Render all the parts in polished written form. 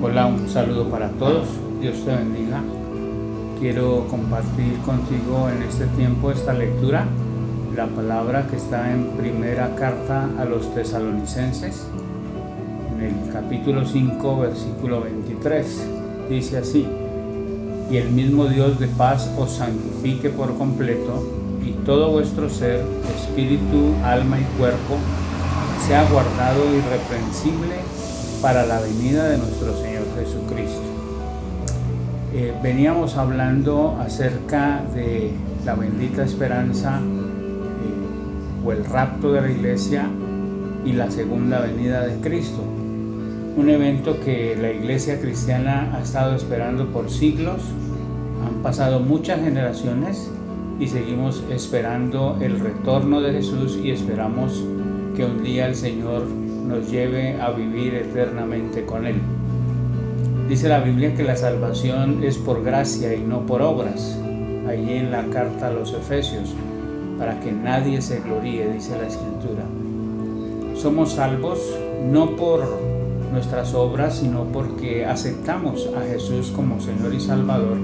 Hola, un saludo para todos, Dios te bendiga. Quiero compartir contigo en este tiempo esta lectura, la palabra que está en primera carta a los tesalonicenses, en el capítulo 5, versículo 23. Dice así: y el mismo Dios de paz os santifique por completo, y todo vuestro ser, espíritu, alma y cuerpo, sea guardado irreprensible para la venida de nuestro Señor Jesucristo. Veníamos hablando acerca de la bendita esperanza o el rapto de la iglesia y la segunda venida de Cristo. Un evento que la iglesia cristiana ha estado esperando por siglos. Han pasado muchas generaciones y seguimos esperando el retorno de Jesús y esperamos que un día el Señor nos lleve a vivir eternamente con Él. Dice la Biblia que la salvación es por gracia y no por obras, allí en la carta a los Efesios, para que nadie se gloríe, dice la Escritura. Somos salvos no por nuestras obras, sino porque aceptamos a Jesús como Señor y Salvador,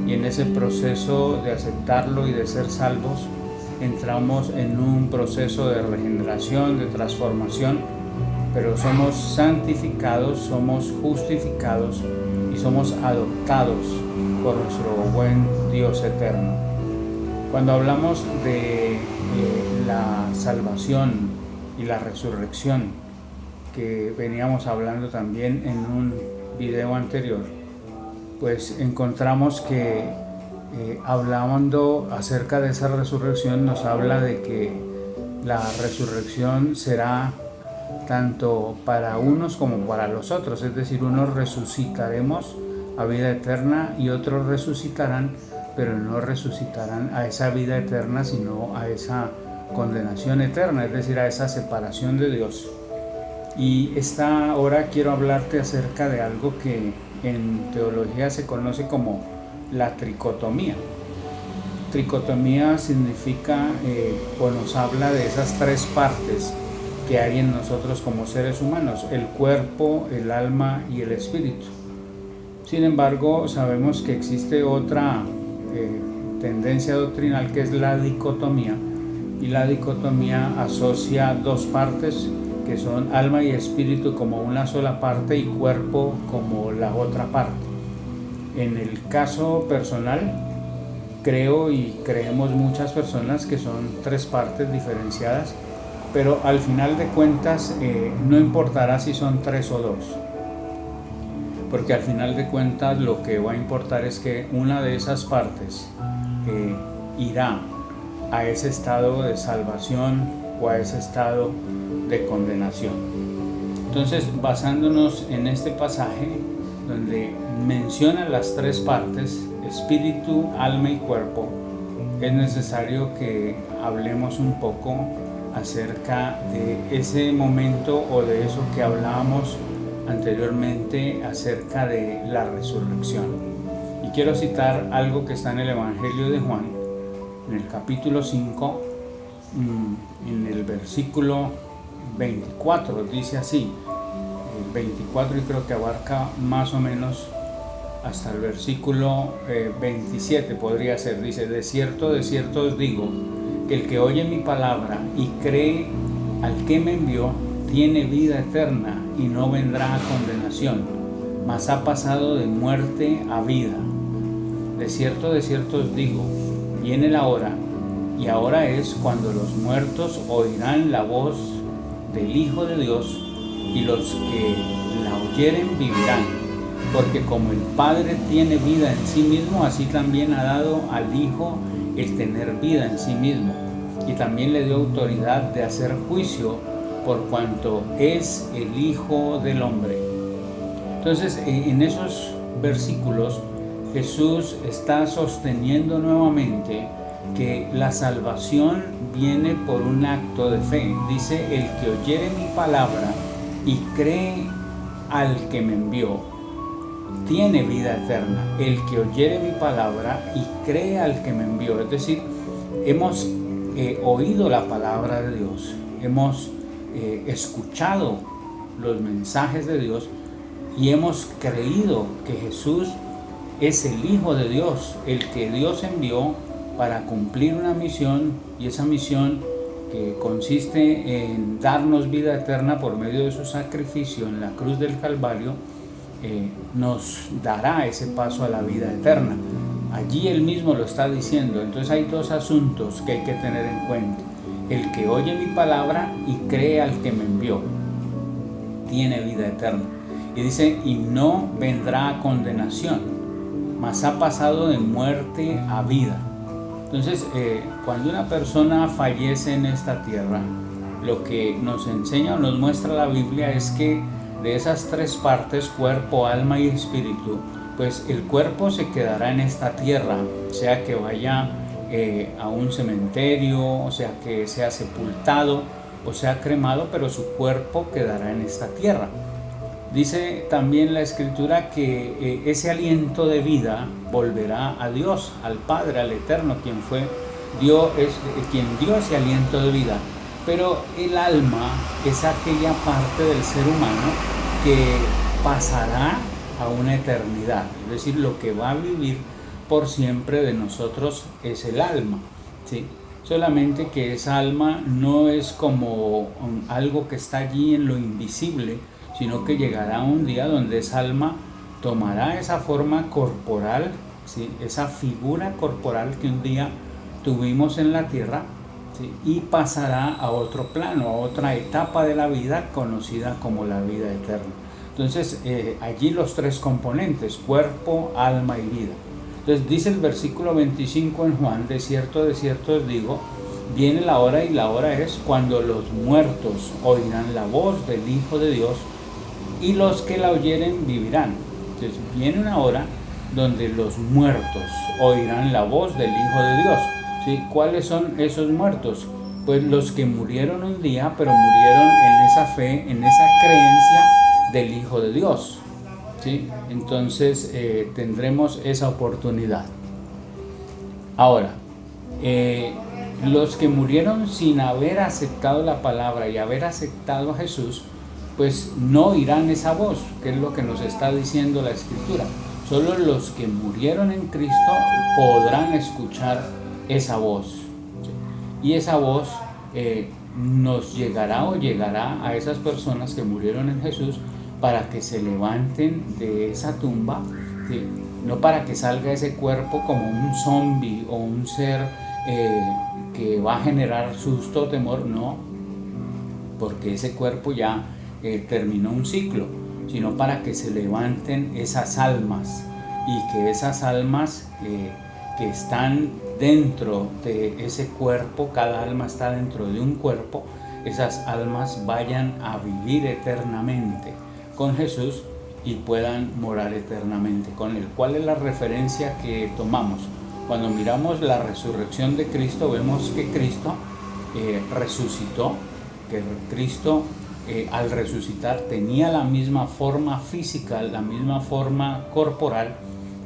y en ese proceso de aceptarlo y de ser salvos, entramos en un proceso de regeneración, de transformación, pero somos santificados, somos justificados y somos adoptados por nuestro buen Dios eterno. Cuando hablamos de la salvación y la resurrección, que veníamos hablando también en un video anterior, pues encontramos que hablando acerca de esa resurrección nos habla de que la resurrección será tanto para unos como para los otros, es decir, unos resucitaremos a vida eterna y otros resucitarán, pero no resucitarán a esa vida eterna, sino a esa condenación eterna, es decir, a esa separación de Dios. Y esta hora quiero hablarte acerca de algo que en teología se conoce como la tricotomía. Tricotomía significa o nos habla de esas tres partes que hay en nosotros como seres humanos: el cuerpo, el alma y el espíritu. Sin embargo, sabemos que existe otra tendencia doctrinal que es la dicotomía, y la dicotomía asocia dos partes que son alma y espíritu como una sola parte y cuerpo como la otra parte. En el caso personal, creo y creemos muchas personas que son tres partes diferenciadas, pero al final de cuentas no importará si son tres o dos, porque al final de cuentas lo que va a importar es que una de esas partes irá a ese estado de salvación o a ese estado de condenación. Entonces, basándonos en este pasaje donde menciona las tres partes, espíritu, alma y cuerpo, es necesario que hablemos un poco acerca de ese momento o de eso que hablábamos anteriormente acerca de la resurrección. Y quiero citar algo que está en el Evangelio de Juan, en el capítulo 5, en el versículo 24, dice así, el 24, y creo que abarca más o menos hasta el versículo 27 podría ser. Dice: de cierto os digo, que el que oye mi palabra y cree al que me envió, tiene vida eterna y no vendrá a condenación, mas ha pasado de muerte a vida. De cierto os digo, viene la hora, y ahora es, cuando los muertos oirán la voz del Hijo de Dios, y los que la oyeren vivirán, porque como el Padre tiene vida en sí mismo, así también ha dado al Hijo el tener vida en sí mismo, y también le dio autoridad de hacer juicio, por cuanto es el Hijo del Hombre. Entonces, en esos versículos Jesús está sosteniendo nuevamente que la salvación viene por un acto de fe. Dice: el que oyere mi palabra y cree al que me envió, tiene vida eterna. El que oyere mi palabra y cree al que me envió. Es decir, hemos oído la palabra de Dios, hemos escuchado los mensajes de Dios y hemos creído que Jesús es el Hijo de Dios, el que Dios envió para cumplir una misión, y esa misión que consiste en darnos vida eterna por medio de su sacrificio en la cruz del Calvario, nos dará ese paso a la vida eterna. Allí él mismo lo está diciendo. Entonces hay dos asuntos que hay que tener en cuenta. El que oye mi palabra y cree al que me envió tiene vida eterna. Y dice, y no vendrá a condenación, mas ha pasado de muerte a vida. Entonces, cuando una persona fallece en esta tierra, lo que nos enseña o nos muestra la Biblia es que de esas tres partes, cuerpo, alma y espíritu, pues el cuerpo se quedará en esta tierra, sea que vaya a un cementerio, o sea que sea sepultado, o sea cremado, pero su cuerpo quedará en esta tierra. Dice también la Escritura que ese aliento de vida volverá a Dios, al Padre, al Eterno, quien dio ese aliento de vida. Pero el alma es aquella parte del ser humano que pasará a una eternidad. Es decir, lo que va a vivir por siempre de nosotros es el alma, ¿sí? Solamente que esa alma no es como algo que está allí en lo invisible, sino que llegará un día donde esa alma tomará esa forma corporal, ¿sí? Esa figura corporal que un día tuvimos en la tierra, ¿sí? Y pasará a otro plano, a otra etapa de la vida conocida como la vida eterna. Entonces allí los tres componentes, cuerpo, alma y vida. Entonces dice el versículo 25 en Juan, de cierto os digo, viene la hora, y la hora es cuando los muertos oirán la voz del Hijo de Dios, y los que la oyeren vivirán. Entonces viene una hora donde los muertos oirán la voz del Hijo de Dios, ¿sí? ¿Cuáles son esos muertos? Pues los que murieron un día, pero murieron en esa fe, en esa creencia del Hijo de Dios, ¿sí? Entonces tendremos esa oportunidad. Ahora, los que murieron sin haber aceptado la palabra y haber aceptado a Jesús, pues no oirán esa voz, que es lo que nos está diciendo la Escritura. Solo los que murieron en Cristo podrán escuchar esa voz, ¿sí? Y esa voz nos llegará a esas personas que murieron en Jesús para que se levanten de esa tumba, ¿sí? No para que salga ese cuerpo como un zombie o un ser que va a generar susto o temor, no, porque ese cuerpo ya terminó un ciclo, sino para que se levanten esas almas, y que esas almas que están dentro de ese cuerpo, cada alma está dentro de un cuerpo, esas almas vayan a vivir eternamente con Jesús y puedan morar eternamente con Él. ¿Cuál es la referencia que tomamos? Cuando miramos la resurrección de Cristo, vemos que Cristo resucitó, que Cristo al resucitar tenía la misma forma física, la misma forma corporal,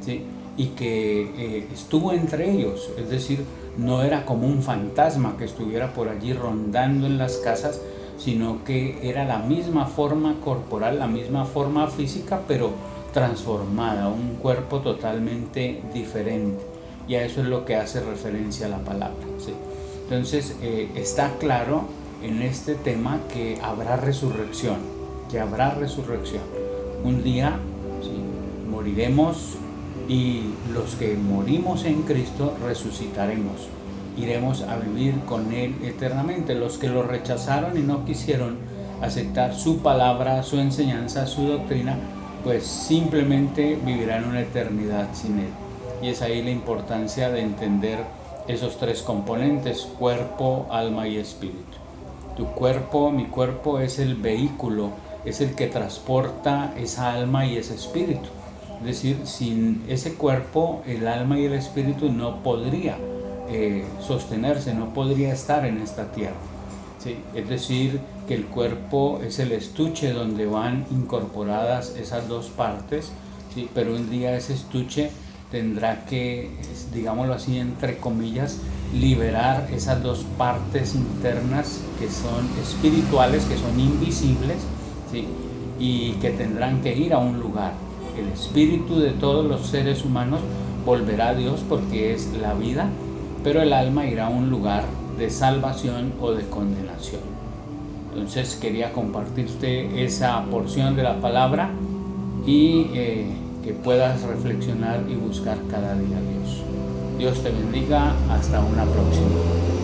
¿sí? Y que estuvo entre ellos, es decir, no era como un fantasma que estuviera por allí rondando en las casas, sino que era la misma forma corporal, la misma forma física, pero transformada, un cuerpo totalmente diferente. Y a eso es lo que hace referencia la palabra, ¿sí? Entonces está claro en este tema que habrá resurrección, Un día, ¿sí?, moriremos, y los que morimos en Cristo resucitaremos, iremos a vivir con Él eternamente. Los que lo rechazaron y no quisieron aceptar su palabra, su enseñanza, su doctrina, pues simplemente vivirán una eternidad sin Él. Y es ahí la importancia de entender esos tres componentes: cuerpo, alma y espíritu. Tu cuerpo, mi cuerpo, es el vehículo, es el que transporta esa alma y ese espíritu. Es decir, sin ese cuerpo, el alma y el espíritu no podría sostenerse, no podría estar en esta tierra, ¿sí? Es decir, que el cuerpo es el estuche donde van incorporadas esas dos partes, ¿sí? Pero un día ese estuche tendrá que, digámoslo así, entre comillas, liberar esas dos partes internas que son espirituales, que son invisibles, ¿sí? y que tendrán que ir a un lugar. El espíritu de todos los seres humanos volverá a Dios porque es la vida, pero el alma irá a un lugar de salvación o de condenación. Entonces quería compartirte esa porción de la palabra y que puedas reflexionar y buscar cada día a Dios. Dios te bendiga, hasta una próxima.